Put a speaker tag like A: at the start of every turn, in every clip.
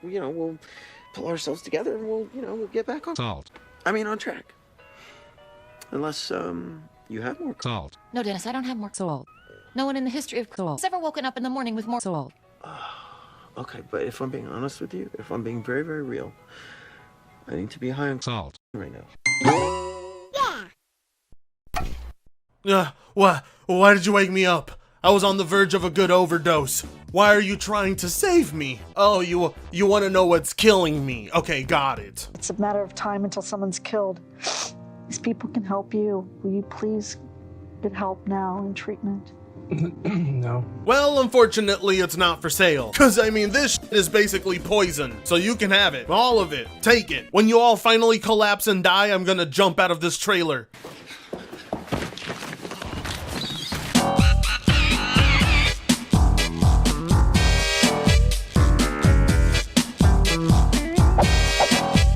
A: we'll pull ourselves together and we'll get back on on track. Unless, you have more salt.
B: No, Dennis, I don't have more salt. No one in the history of salt has ever woken up in the morning with more salt.
A: Okay, but if I'm being honest with you, if I'm being very, very real, I need to be high on salt right now.
C: Yeah. Why did you wake me up? I was on the verge of a good overdose. Why are you trying to save me? Oh, you want to know what's killing me? Okay, got it.
D: It's a matter of time until someone's killed. These people can help you. Will you please get help now and treatment?
E: No.
C: Well, unfortunately, it's not for sale. Cause I mean, this shit is basically poison. So you can have it. All of it. Take it. When you all finally collapse and die, I'm gonna jump out of this trailer.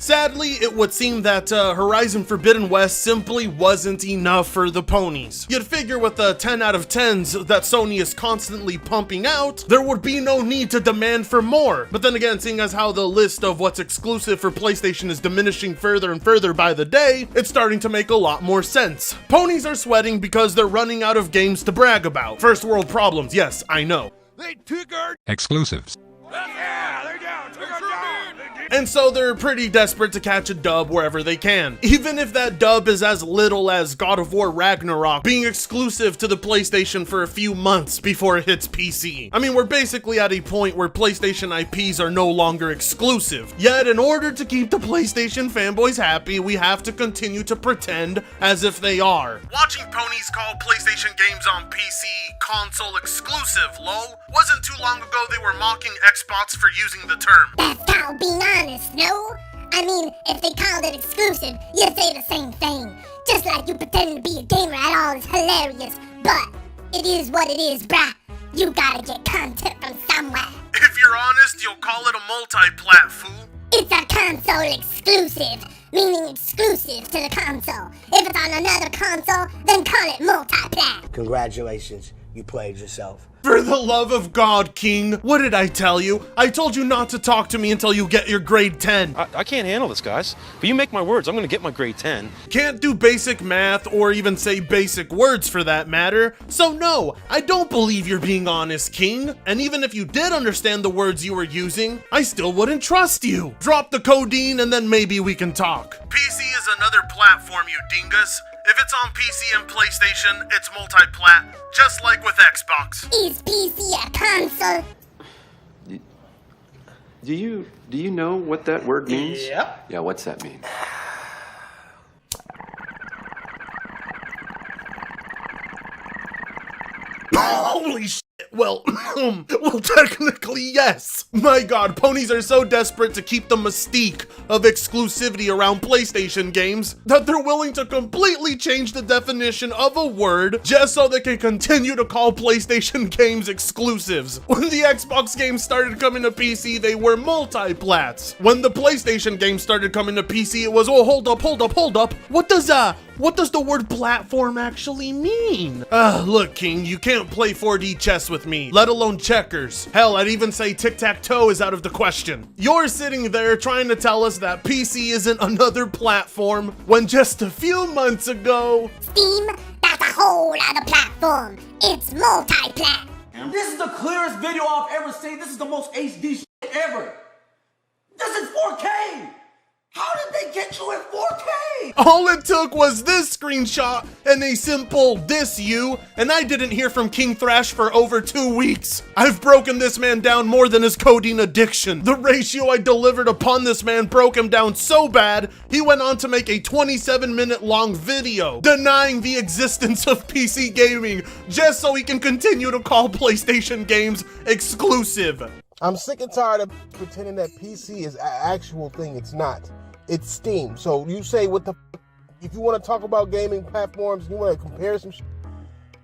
C: Sadly, it would seem that Horizon Forbidden West simply wasn't enough for the ponies. You'd figure with the 10 out of 10s that Sony is constantly pumping out, there would be no need to demand for more. But then again, seeing as how the list of what's exclusive for PlayStation is diminishing further and further by the day, it's starting to make a lot more sense. Ponies are sweating because they're running out of games to brag about. First world problems, yes, I know.
F: They took our
G: exclusives.
F: Yeah, they're down. Took our down.
C: And so they're pretty desperate to catch a dub wherever they can. Even if that dub is as little as God of War Ragnarok being exclusive to the PlayStation for a few months before it hits PC. I mean, we're basically at a point where PlayStation IPs are no longer exclusive. Yet in order to keep the PlayStation fanboys happy, we have to continue to pretend as if they are. Watching ponies call PlayStation games on PC console exclusive, lol. Wasn't too long ago they were mocking Xbox for using the term.
H: That's called being honest, no? I mean, if they called it exclusive, you'd say the same thing. Just like you pretending to be a gamer at all is hilarious. But it is what it is, bruh. You gotta get content from somewhere.
C: If you're honest, you'll call it a multi-plat, fool.
H: It's a console exclusive, meaning exclusive to the console. If it's on another console, then call it multi-plat.
I: Congratulations, you played yourself.
C: For the love of God, King, what did I tell you? I told you not to talk to me until you get your grade 10.
J: I can't handle this, guys. But you make my words, I'm gonna get my grade 10.
C: Can't do basic math or even say basic words for that matter. So no, I don't believe you're being honest, King. And even if you did understand the words you were using, I still wouldn't trust you. Drop the codeine and then maybe we can talk. PC is another platform, you dingus. If it's on PC and PlayStation, it's multi-plat, just like with Xbox.
H: Is PC a console?
A: Do you know what that word means?
E: Yep.
A: Yeah, what's that mean?
C: Holy shit. Well, well, technically, yes. My God, ponies are so desperate to keep the mystique of exclusivity around PlayStation games that they're willing to completely change the definition of a word just so they can continue to call PlayStation games exclusives. When the Xbox games started coming to PC, they were multi-plats. When the PlayStation games started coming to PC, it was, oh, hold up. What does the word platform actually mean? Look, King, you can't play 4D chess with me, let alone checkers. Hell, I'd even say tic-tac-toe is out of the question. You're sitting there trying to tell us that PC isn't another platform when just a few months ago...
H: Steam, that's a whole other platform. It's multi-plat.
K: This is the clearest video I've ever seen. This is the most HD shit ever. This is 4K. How did they get you in 4K?
C: All it took was this screenshot and a simple "this you," and I didn't hear from King Thrash for over 2 weeks. I've broken this man down more than his codeine addiction. The ratio I delivered upon this man broke him down so bad, he went on to make a 27-minute long video denying the existence of PC gaming just so he can continue to call PlayStation games exclusive.
L: I'm sick and tired of pretending that PC is an actual thing. It's not. It's Steam. So you say if you want to talk about gaming platforms, you want to compare some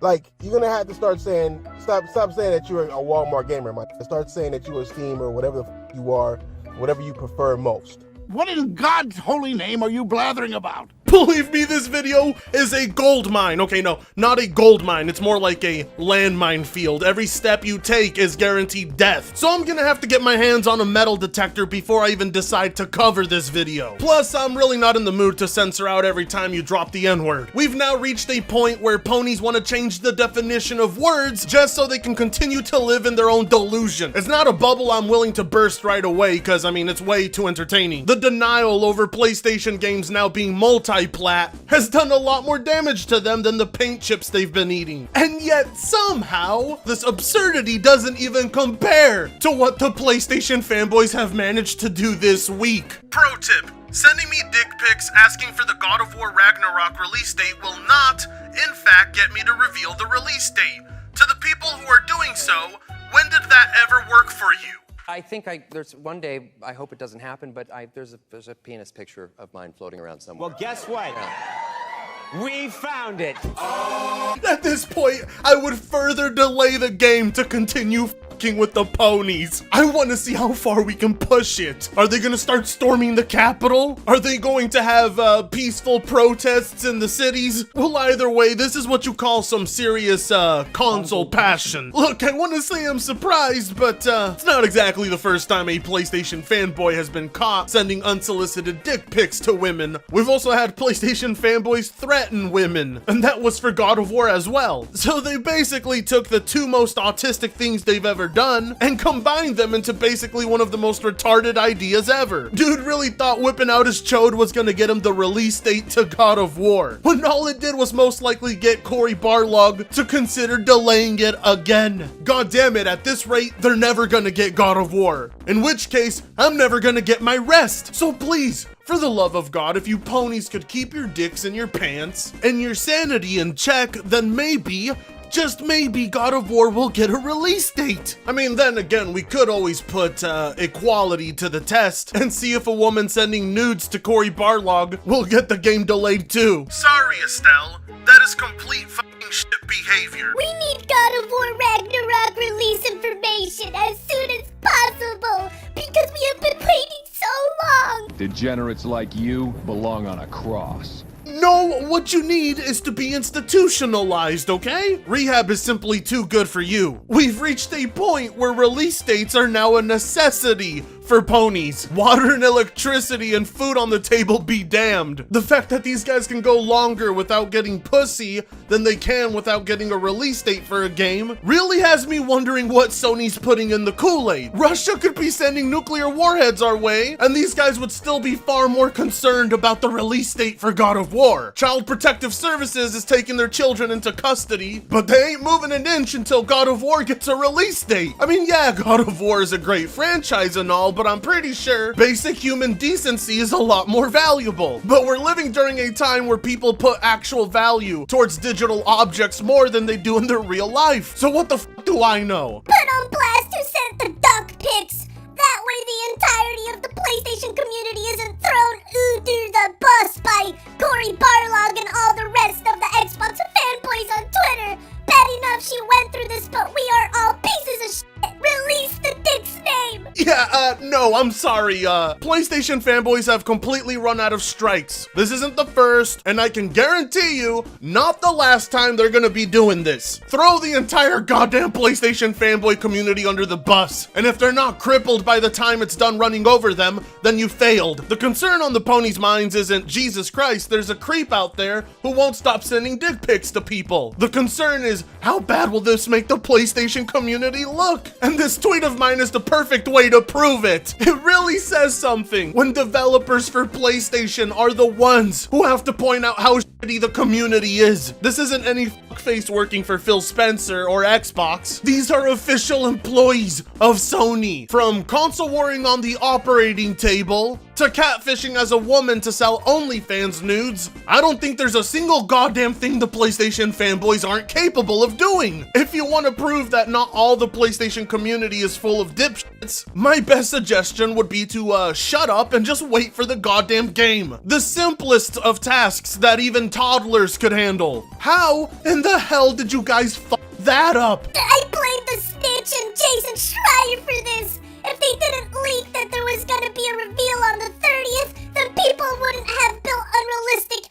L: like, you're going to have to start saying, stop saying that you're a Walmart gamer, Mike. Start saying that you're a Steam or whatever you are, whatever you prefer most.
F: What in God's holy name are you blathering about?
C: Believe me, this video is a gold mine. Okay, no, not a gold mine. It's more like a landmine field. Every step you take is guaranteed death. So I'm gonna have to get my hands on a metal detector before I even decide to cover this video. Plus, I'm really not in the mood to censor out every time you drop the N-word. We've now reached a point where ponies want to change the definition of words just so they can continue to live in their own delusion. It's not a bubble I'm willing to burst right away because, I mean, it's way too entertaining. The denial over PlayStation games now being multi-plat has done a lot more damage to them than the paint chips they've been eating. And yet, somehow, this absurdity doesn't even compare to what the PlayStation fanboys have managed to do this week. Pro tip: sending me dick pics asking for the God of War Ragnarok release date will not, in fact, get me to reveal the release date. To the people who are doing so, when did that ever work for you?
E: I think there's one day, I hope it doesn't happen, but there's a penis picture of mine floating around somewhere.
G: Well, guess what? We found it.
C: At this point, I would further delay the game to continue fucking with the ponies. I want to see how far we can push it. Are they going to start storming the Capitol? Are they going to have peaceful protests in the cities? Well, either way, this is what you call some serious console passion. Look, I want to say I'm surprised, but it's not exactly the first time a PlayStation fanboy has been caught sending unsolicited dick pics to women. We've also had PlayStation fanboys threaten women, and that was for God of War as well. So they basically took the two most autistic things they've ever done and combined them into basically one of the most retarded ideas ever. Dude really thought whipping out his chode was gonna get him the release date to God of War, when all it did was most likely get Cory Barlog to consider delaying it again. God damn it, at this rate, they're never gonna get God of War. In which case, I'm never gonna get my rest. So please, for the love of God, if you ponies could keep your dicks in your pants and your sanity in check, then maybe, just maybe, God of War will get a release date. I mean, then again, we could always put equality to the test and see if a woman sending nudes to Cory Barlog will get the game delayed too. Sorry, Estelle, that is complete fucking shit behavior.
H: We need God of War Ragnarok release information as soon as possible because we have been waiting so long.
M: Degenerates like you belong on a cross.
C: No, what you need is to be institutionalized, okay? Rehab is simply too good for you. We've reached a point where release dates are now a necessity for ponies. Water and electricity and food on the table be damned. The fact that these guys can go longer without getting pussy than they can without getting a release date for a game really has me wondering what Sony's putting in the Kool-Aid. Russia could be sending nuclear warheads our way, and these guys would still be far more concerned about the release date for God of War. Child Protective Services is taking their children into custody, but they ain't moving an inch until God of War gets a release date. I mean, yeah, God of War is a great franchise and all, but I'm pretty sure basic human decency is a lot more valuable. But we're living during a time where people put actual value towards digital objects more than they do in their real life. So what the f do I know?
H: Put on blast who sent the duck pics. That way the entirety of the PlayStation community isn't thrown under the bus by Cory Barlog and all the rest of the Xbox fanboys on Twitter. Bad enough she went through this, but we are all pieces of shit. Release the dick's name.
C: Yeah, no, I'm sorry. PlayStation fanboys have completely run out of strikes. This isn't the first, and I can guarantee you, not the last time they're gonna be doing this. Throw the entire goddamn PlayStation fanboy community under the bus, and if they're not crippled by the time it's done running over them, then you failed. The concern on the ponies' minds isn't, Jesus Christ, there's a creep out there who won't stop sending dick pics to people. The concern is, how bad will this make the PlayStation community look? And this tweet of mine is the perfect way to prove it. It really says something when developers for PlayStation are the ones who have to point out how shitty the community is. This isn't any fuckface working for Phil Spencer or Xbox. These are official employees of Sony. From console warring on the operating table to catfishing as a woman to sell OnlyFans nudes, I don't think there's a single goddamn thing the PlayStation fanboys aren't capable of doing. If you want to prove that not all the PlayStation community is full of dipshits, my best suggestion would be to shut up and just wait for the goddamn game. The simplest of tasks that even toddlers could handle. How in the hell did you guys fuck that up?
H: I blame the Snitch and Jason Schreier for this. If they didn't leak that there was gonna be a reveal on the 30th, then people wouldn't have built unrealistic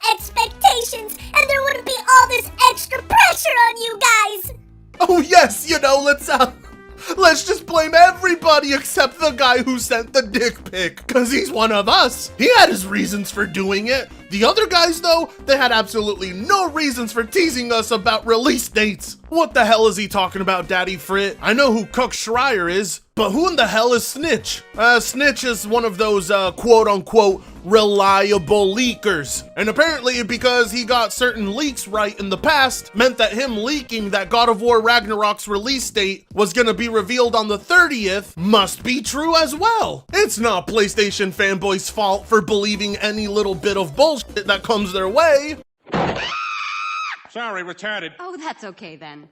C: everybody except the guy who sent the dick pic, cause he's one of us. He had his reasons for doing it. The other guys though, they had absolutely no reasons for teasing us about release dates. What the hell is he talking about, Daddy Frit? I know who Cook Schreier is, but who in the hell is Snitch? Snitch is one of those quote-unquote reliable leakers. And apparently because he got certain leaks right in the past, meant that him leaking that God of War Ragnarok's release date was gonna be revealed on the 30th must be true as well. It's not PlayStation fanboys' fault for believing any little bit of bullshit that comes their way.
F: Sorry, retarded.
B: Oh, that's okay then.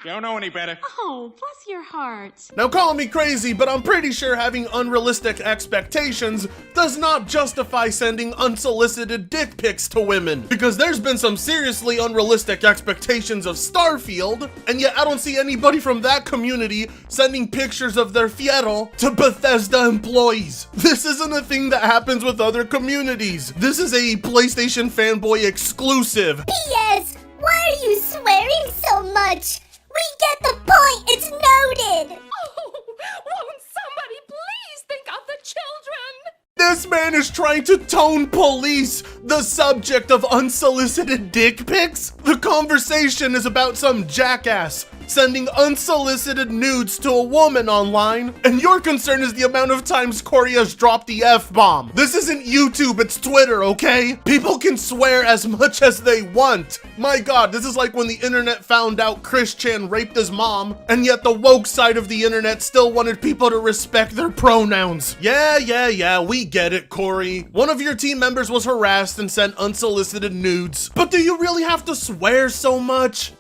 F: Don't know any better.
B: Oh, bless your heart.
C: Now call me crazy, but I'm pretty sure having unrealistic expectations does not justify sending unsolicited dick pics to women. Because there's been some seriously unrealistic expectations of Starfield, and yet I don't see anybody from that community sending pictures of their fiero to Bethesda employees. This isn't a thing that happens with other communities. This is a PlayStation fanboy exclusive.
H: P.S. Why are you swearing so much? We get the point, it's noted!
B: Oh, won't somebody please think of the children?
C: This man is trying to tone police the subject of unsolicited dick pics. The conversation is about some jackass sending unsolicited nudes to a woman online, and your concern is the amount of times Corey has dropped the F-bomb. This isn't YouTube, it's Twitter, okay? People can swear as much as they want. My god, this is like when the internet found out Chris Chan raped his mom, and yet the woke side of the internet still wanted people to respect their pronouns. Yeah, we get it, Corey. One of your team members was harassed and sent unsolicited nudes. But do you really have to swear so much?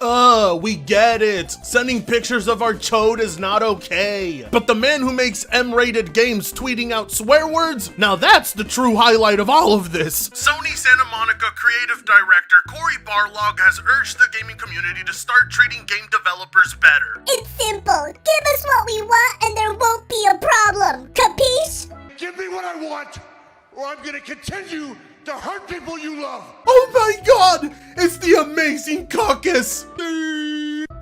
C: We get it. Sending pictures of our chode is not okay. But the man who makes M-rated games tweeting out swear words? Now that's the true highlight of all of this. Sony Santa Monica creative director Cory Barlog has urged the gaming community to start treating game developers better.
H: It's simple. Give us what we want and there won't be a problem. Capiche?
F: Give me what I want, or I'm gonna continue to hurt people you love.
C: Oh my god! It's the amazing caucus!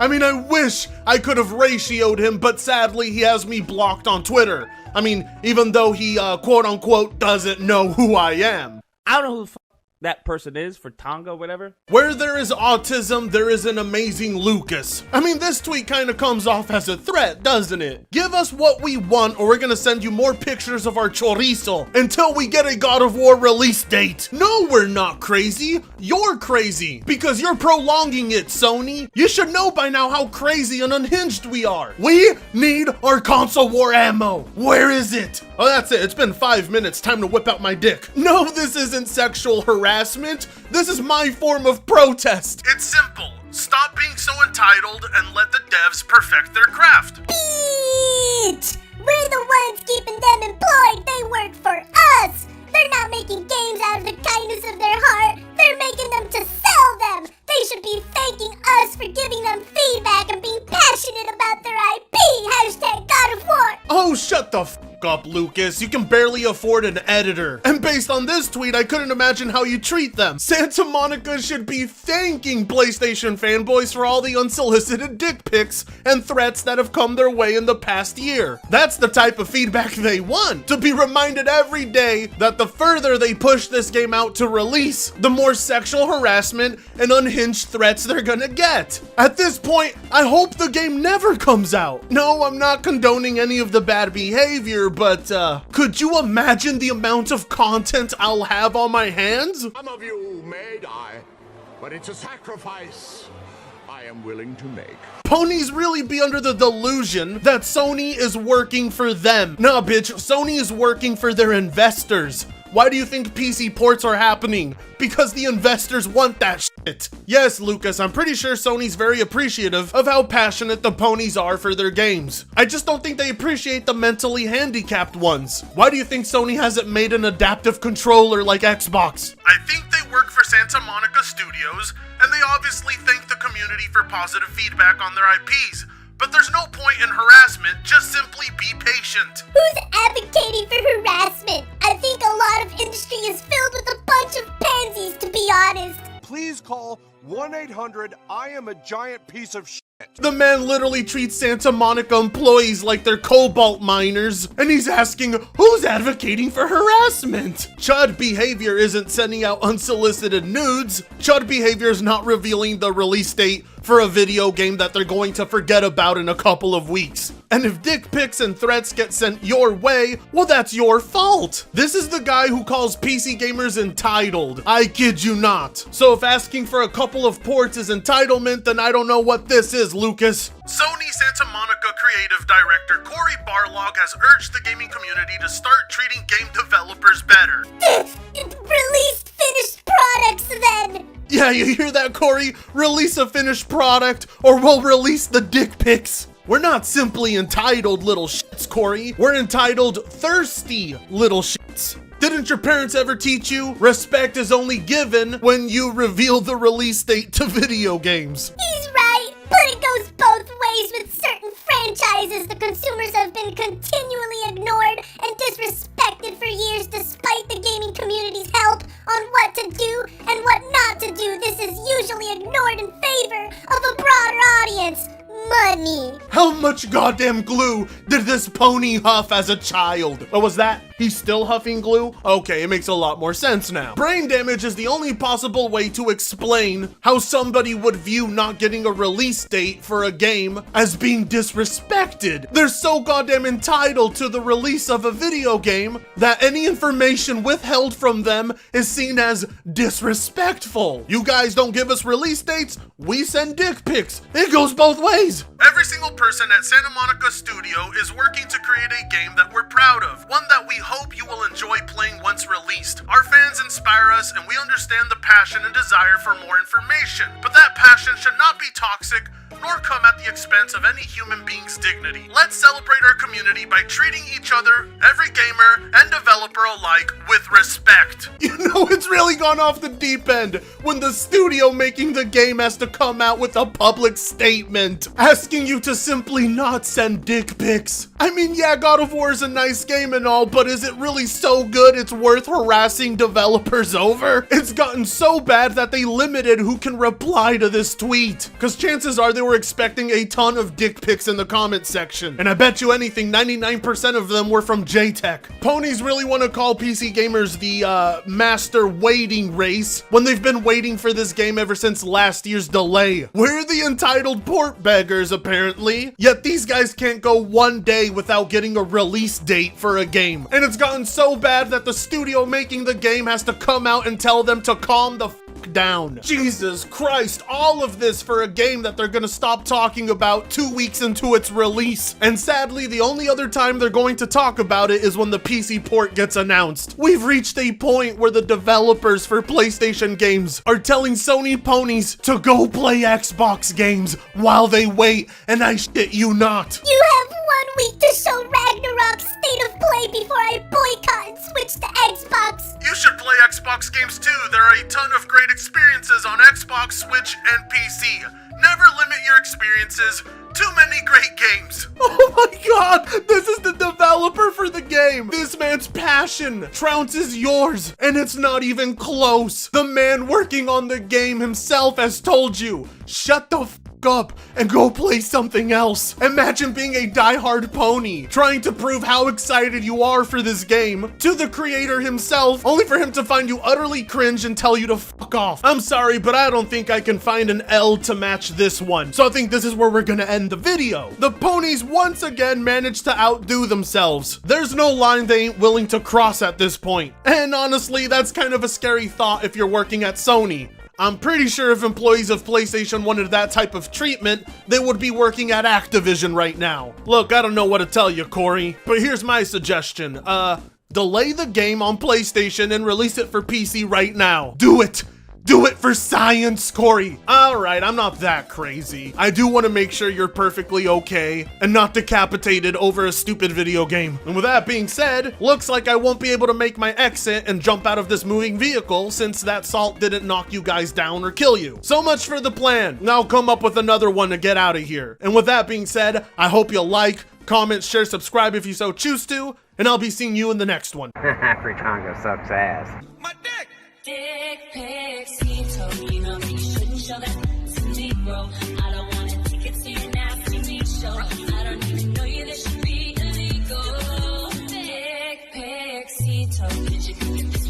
C: I mean, I wish I could have ratioed him, but sadly he has me blocked on Twitter. I mean, even though he quote-unquote doesn't know who I am.
N: I don't know who the that person is for Tonga, whatever.
C: Where there is autism, there is an amazing Lucas. I mean, this tweet kind of comes off as a threat, doesn't it? Give us what we want or we're gonna send you more pictures of our chorizo until we get a God of War release date. No, we're not crazy. You're crazy because you're prolonging it, Sony. You should know by now how crazy and unhinged we are. We need our console war ammo. Where is it? Oh, that's it. It's been 5 minutes. Time to whip out my dick. No, this isn't sexual harassment. This is my form of protest. It's simple. Stop being so entitled and let the devs perfect their craft.
H: Bitch! We're the ones keeping them employed. They work for us. They're not making games out of the kindness of their heart. They're making them to sell them. They should be thanking us for giving them feedback and being passionate about their IP. Hashtag God of War.
C: Oh, shut the f up, Lucas. You can barely afford an editor. And based on this tweet, I couldn't imagine how you treat them. Santa Monica should be thanking PlayStation fanboys for all the unsolicited dick pics and threats that have come their way in the past year. That's the type of feedback they want. To be reminded every day that the further they push this game out to release, the more sexual harassment and unhinged threats they're gonna get. At this point, I hope the game never comes out. No, I'm not condoning any of the bad behavior, but could you imagine the amount of content I'll have on my hands?
F: Some of you may die, but it's a sacrifice I am willing to make.
C: Ponies really be under the delusion that Sony is working for them. Nah, bitch, Sony is working for their investors. Why do you think PC ports are happening? Because the investors want that shit. Yes, Lucas, I'm pretty sure Sony's very appreciative of how passionate the ponies are for their games. I just don't think they appreciate the mentally handicapped ones. Why do you think Sony hasn't made an adaptive controller like Xbox? I think they work for Santa Monica Studios, and they obviously thank the community for positive feedback on their IPs. But there's no point in harassment, just simply be patient.
H: Who's advocating for harassment? I think a lot of industry is filled with a bunch of pansies, to be honest.
F: Please call 1-800-I-am-a-giant piece of shit.
C: The man literally treats Santa Monica employees like they're cobalt miners, and he's asking who's advocating for harassment. Chud behavior isn't sending out unsolicited nudes. Chud behavior is not revealing the release date for a video game that they're going to forget about in a couple of weeks. And if dick pics and threats get sent your way, well, that's your fault. This is the guy who calls PC gamers entitled. I kid you not. So if asking for a couple of ports is entitlement, then I don't know what this is, Lucas. Sony Santa Monica creative director Cory Barlog has urged the gaming community to start treating game developers better.
H: Release finished products then!
C: Yeah, you hear that, Cory? Release a finished product, or we'll release the dick pics. We're not simply entitled little shits, Cory. We're entitled thirsty little shits. Didn't your parents ever teach you respect is only given when you reveal the release date to video games?
H: He's right, but it goes both ways with certain franchises. The consumers have been continually ignored and disrespected for years despite the gaming community's help on what to do and what not to do. This is usually ignored in favor of a broader audience. Money.
C: How much goddamn glue did this pony huff as a child? What was that? He's still huffing glue? Okay, it makes a lot more sense now. Brain damage is the only possible way to explain how somebody would view not getting a release date for a game as being disrespected. They're so goddamn entitled to the release of a video game that any information withheld from them is seen as disrespectful. You guys don't give us release dates, we send dick pics. It goes both ways. Every single person at Santa Monica Studio is working to create a game that we're proud of, one that we hope you will enjoy playing once released. Our fans inspire us and we understand the passion and desire for more information, but that passion should not be toxic nor come at the expense of any human being's dignity. Let's celebrate our community by treating each other, every gamer and developer alike, with respect. You know, it's really gone off the deep end when the studio making the game has to come out with a public statement asking you to simply not send dick pics. I mean, yeah, God of War is a nice game and all, but is it really so good it's worth harassing developers over? It's gotten so bad that they limited who can reply to this tweet, because chances are they were expecting a ton of dick pics in the comment section. And I bet you anything, 99% of them were from JTech. Ponies really want to call PC gamers the master waiting race when they've been waiting for this game ever since last year's delay. We're the entitled port beggars, apparently. Yet these guys can't go one day without getting a release date for a game. And it's gotten so bad that the studio making the game has to come out and tell them to calm the down. Jesus Christ, all of this for a game that they're gonna stop talking about 2 weeks into its release. And sadly, the only other time they're going to talk about it is when the PC port gets announced. We've reached a point where the developers for PlayStation games are telling Sony ponies to go play Xbox games while they wait, and I shit you not.
H: You have 1 week to show Ragnarok State of Play before I boycott and switch to Xbox.
C: You should play Xbox games too. There are a ton of great experiences on Xbox, Switch, and PC. Never limit your experiences. Too many great games. Oh my god, this is the developer for the game. This man's passion trounces yours, and it's not even close. The man working on the game himself has told you, shut the f up and go play something else. Imagine being a diehard pony, trying to prove how excited you are for this game to the creator himself, only for him to find you utterly cringe and tell you to fuck off. I'm sorry, but I don't think I can find an L to match this one. So I think this is where we're gonna end the video. The ponies once again managed to outdo themselves. There's no line they ain't willing to cross at this point. And honestly, that's kind of a scary thought if you're working at Sony. I'm pretty sure if employees of PlayStation wanted that type of treatment, they would be working at Activision right now. Look, I don't know what to tell you, Cory, but here's my suggestion. Delay the game on PlayStation and release it for PC right now. Do it! Do it for science, Cory. All right, I'm not that crazy. I do want to make sure you're perfectly okay and not decapitated over a stupid video game. And with that being said, looks like I won't be able to make my exit and jump out of this moving vehicle since that salt didn't knock you guys down or kill you. So much for the plan. Now come up with another one to get out of here. And with that being said, I hope you'll like, comment, share, subscribe if you so choose to, and I'll be seeing you in the next one.
G: Free Congo sucks ass.
O: Dick pics, he told me no, he shouldn't show that to me, bro. I don't wanna take it serious. told bitch, you can get this